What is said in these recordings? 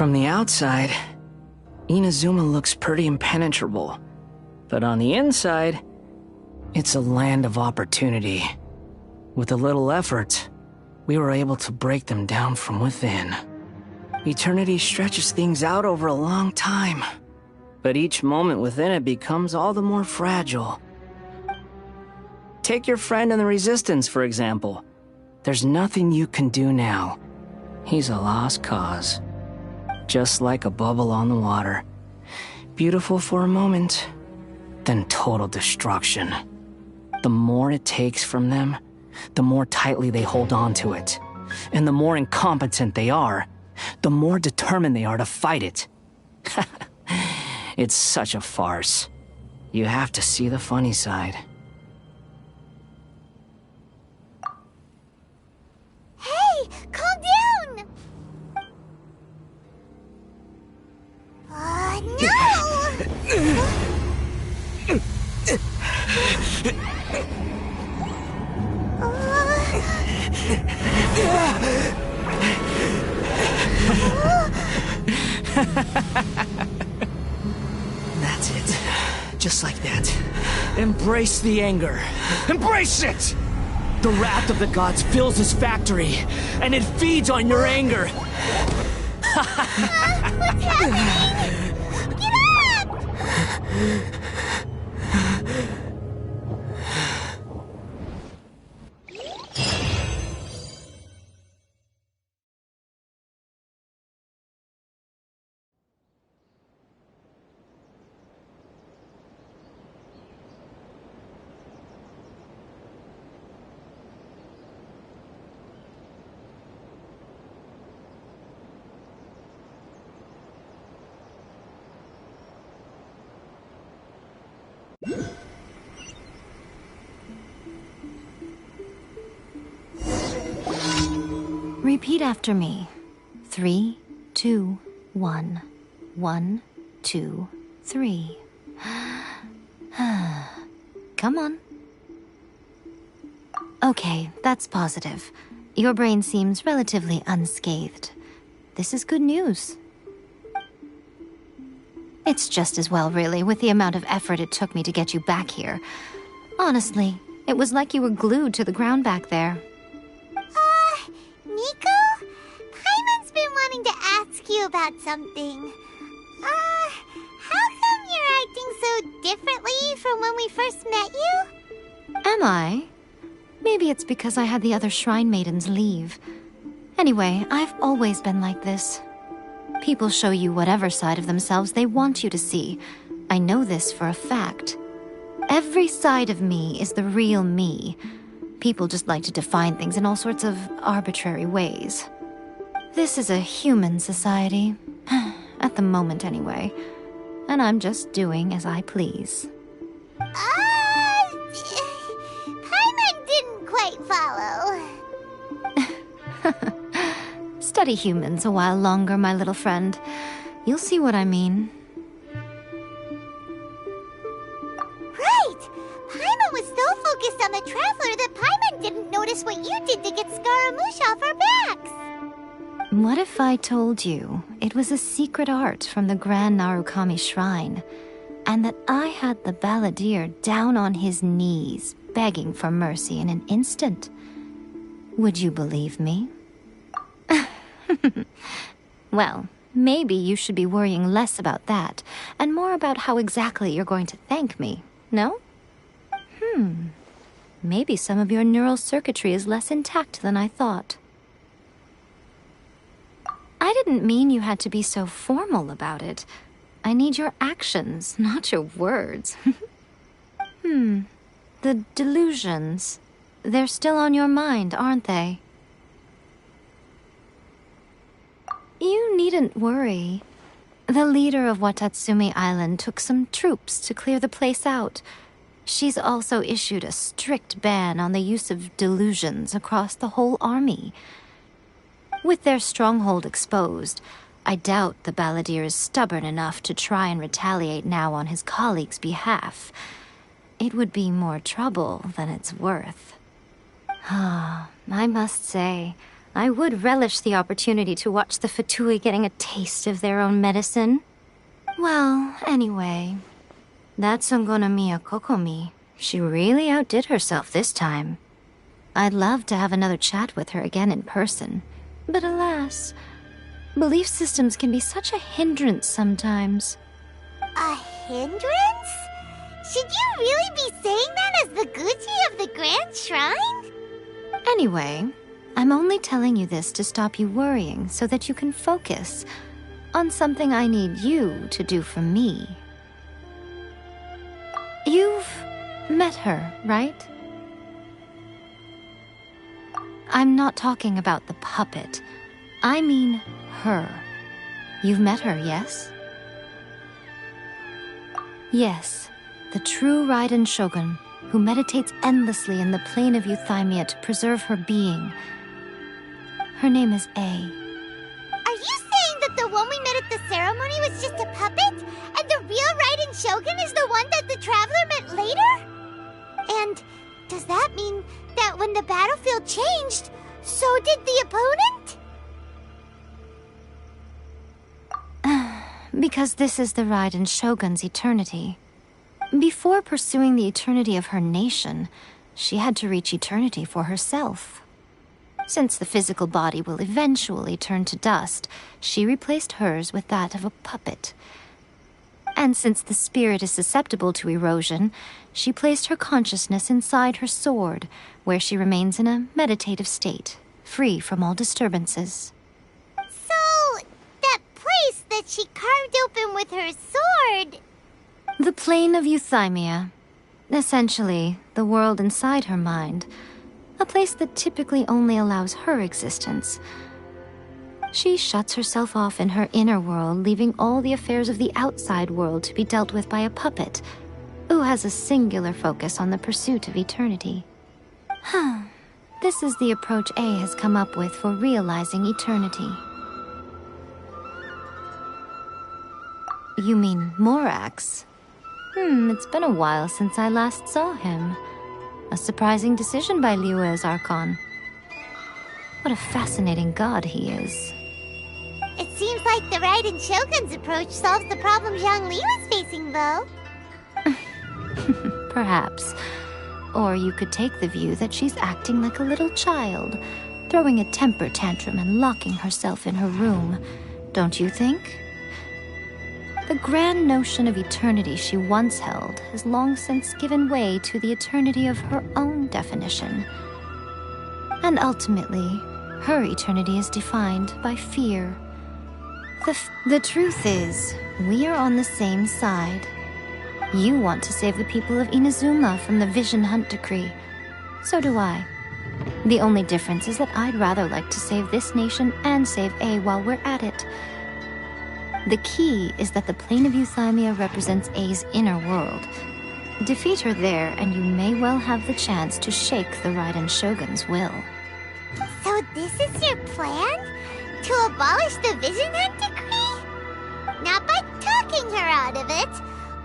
From the outside, Inazuma looks pretty impenetrable. But on the inside, it's a land of opportunity. With a little effort, we were able to break them down from within. Eternity stretches things out over a long time, but each moment within it becomes all the more fragile. Take your friend in the Resistance, for example. There's nothing you can do now. He's a lost cause. Just like a bubble on the water. Beautiful for a moment, then total destruction. The more it takes from them, the more tightly they hold on to it. And the more incompetent they are, the more determined they are to fight it. It's such a farce. You have to see the funny side. Hey, calm down! No! That's it. Just like that. Embrace the anger. Embrace it! The wrath of the gods fills this factory, and it feeds on your anger. What's happening? Get up! Repeat after me. 3, 2, 1. 1, 2, 3. Come on. Okay, that's positive. Your brain seems relatively unscathed. This is good news. It's just as well, really, with the amount of effort it took me to get you back here. Honestly, it was like you were glued to the ground back there. Nico? Paimon's been wanting to ask you about something. How come you're acting so differently from when we first met you? Am I? Maybe it's because I had the other Shrine Maidens leave. Anyway, I've always been like this. People show you whatever side of themselves they want you to see. I know this for a fact. Every side of me is the real me. People just like to define things in all sorts of arbitrary ways. This is a human society. At the moment, anyway. And I'm just doing as I please. Paimon didn't quite follow. Study humans a while longer, my little friend. You'll see what I mean. Right! Paimon was so focused on the Traveler that Paimon didn't notice what you did to get Scaramouche off our backs. What if I told you it was a secret art from the Grand Narukami Shrine, and that I had the balladeer down on his knees, begging for mercy in an instant? Would you believe me? Well, maybe you should be worrying less about that, and more about how exactly you're going to thank me, no? Maybe some of your neural circuitry is less intact than I thought. I didn't mean you had to be so formal about it. I need your actions, not your words. The delusions. They're still on your mind, aren't they? You needn't worry. The leader of Watatsumi Island took some troops to clear the place out. She's also issued a strict ban on the use of delusions across the whole army. With their stronghold exposed, I doubt the balladeer is stubborn enough to try and retaliate now on his colleague's behalf. It would be more trouble than it's worth. I must say, I would relish the opportunity to watch the Fatui getting a taste of their own medicine. Well, anyway, that Songonomiya Kokomi, she really outdid herself this time. I'd love to have another chat with her again in person, but alas, belief systems can be such a hindrance sometimes. A hindrance? Should you really be saying that as the Gucci of the Grand Shrine? Anyway, I'm only telling you this to stop you worrying so that you can focus on something I need you to do for me. You've met her, right? I'm not talking about the puppet. I mean her. You've met her, yes? Yes, the true Raiden Shogun, who meditates endlessly in the plane of Euthymia to preserve her being. Her name is A. Are you saying that the one we met at the ceremony was just a puppet? And the real Raiden Shogun is the one that the Traveler met later? And does that mean that when the battlefield changed, so did the opponent? Because this is the Raiden Shogun's eternity. Before pursuing the eternity of her nation, she had to reach eternity for herself. Since the physical body will eventually turn to dust, she replaced hers with that of a puppet. And since the spirit is susceptible to erosion, she placed her consciousness inside her sword, where she remains in a meditative state, free from all disturbances. So, that place that she carved open with her sword... The plane of Euthymia. Essentially, the world inside her mind. A place that typically only allows her existence. She shuts herself off in her inner world, leaving all the affairs of the outside world to be dealt with by a puppet, who has a singular focus on the pursuit of eternity. This is the approach A has come up with for realizing eternity. You mean Morax? It's been a while since I last saw him. A surprising decision by Liyue's Archon. What a fascinating god he is. It seems like the Raiden Shogun's approach solves the problem Zhongli was facing, though. Perhaps. Or you could take the view that she's acting like a little child, throwing a temper tantrum and locking herself in her room. Don't you think? The grand notion of eternity she once held has long since given way to the eternity of her own definition. And ultimately, her eternity is defined by fear. The truth is, we are on the same side. You want to save the people of Inazuma from the Vision Hunt decree. So do I. The only difference is that I'd rather like to save this nation and save A while we're at it. The key is that the plane of Euthymia represents A's inner world. Defeat her there, and you may well have the chance to shake the Raiden Shogun's will. So this is your plan? To abolish the Vision Hunt decree? Not by talking her out of it,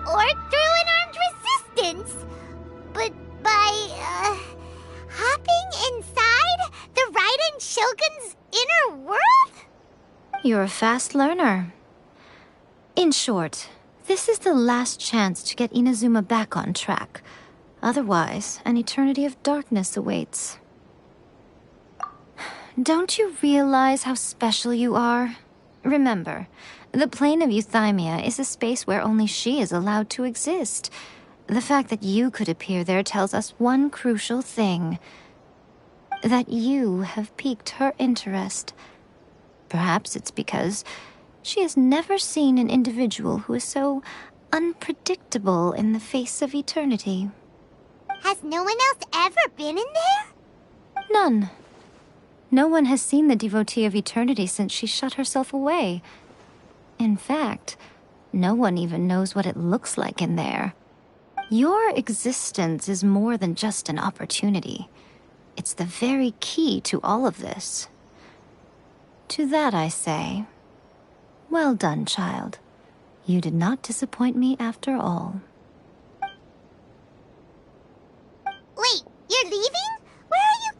or through an armed resistance, but by, hopping inside the Raiden Shogun's inner world? You're a fast learner. In short, this is the last chance to get Inazuma back on track. Otherwise, an eternity of darkness awaits. Don't you realize how special you are? Remember, the plane of Euthymia is a space where only she is allowed to exist. The fact that you could appear there tells us one crucial thing. That you have piqued her interest. Perhaps it's because she has never seen an individual who is so unpredictable in the face of eternity. Has no one else ever been in there? None. No one has seen the devotee of eternity since she shut herself away. In fact, no one even knows what it looks like in there. Your existence is more than just an opportunity. It's the very key to all of this. To that I say, well done, child. You did not disappoint me after all. Wait, you're leaving? Where are you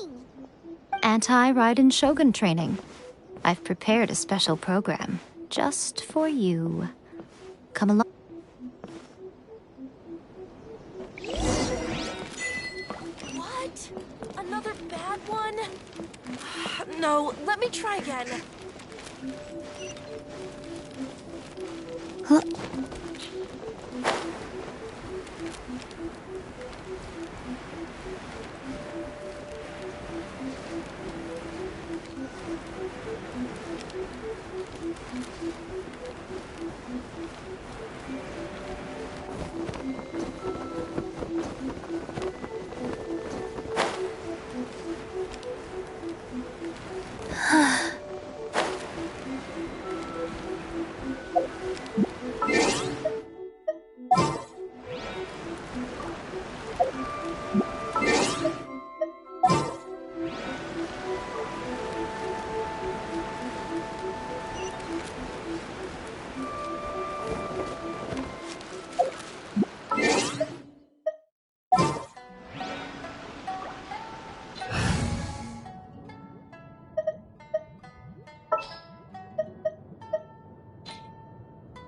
going? anti-Raiden Shogun training. I've prepared a special program just for you. Come along. What? Another bad one? No, let me try again. Huh?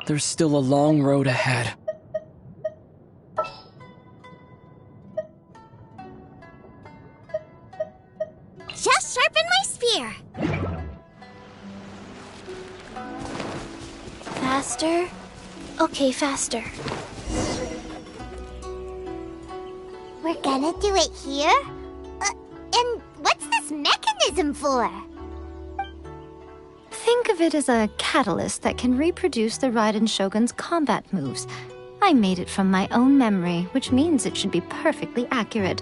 There's still a long road ahead. Just sharpen my spear. Faster? Okay, faster. We're gonna do it here? And what's this mechanism for? Think of it as a catalyst that can reproduce the Raiden Shogun's combat moves. I made it from my own memory, which means it should be perfectly accurate.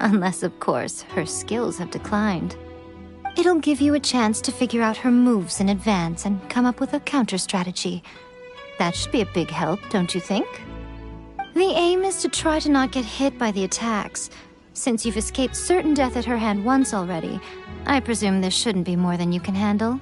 Unless, of course, her skills have declined. It'll give you a chance to figure out her moves in advance and come up with a counter strategy. That should be a big help, don't you think? The aim is to try to not get hit by the attacks. Since you've escaped certain death at her hand once already, I presume this shouldn't be more than you can handle.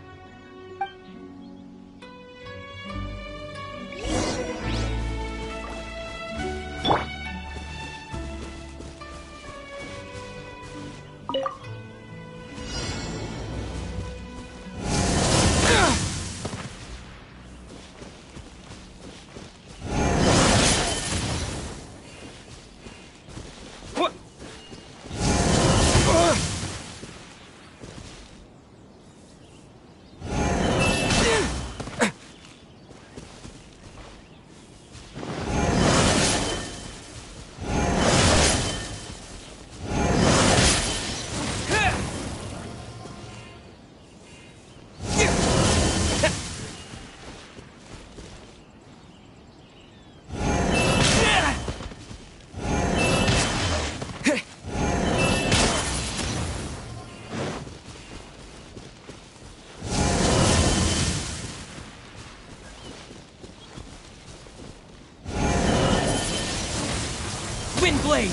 Wind Blade!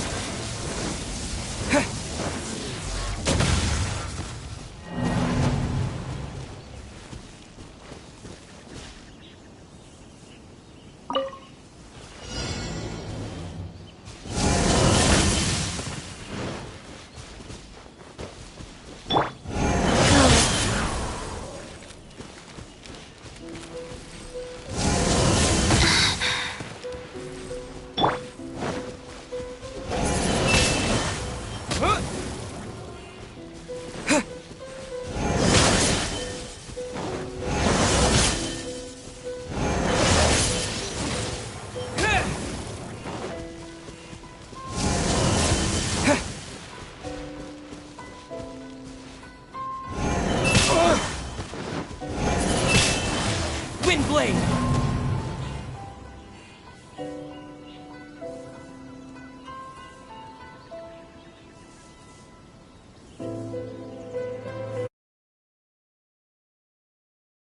Wind Blade!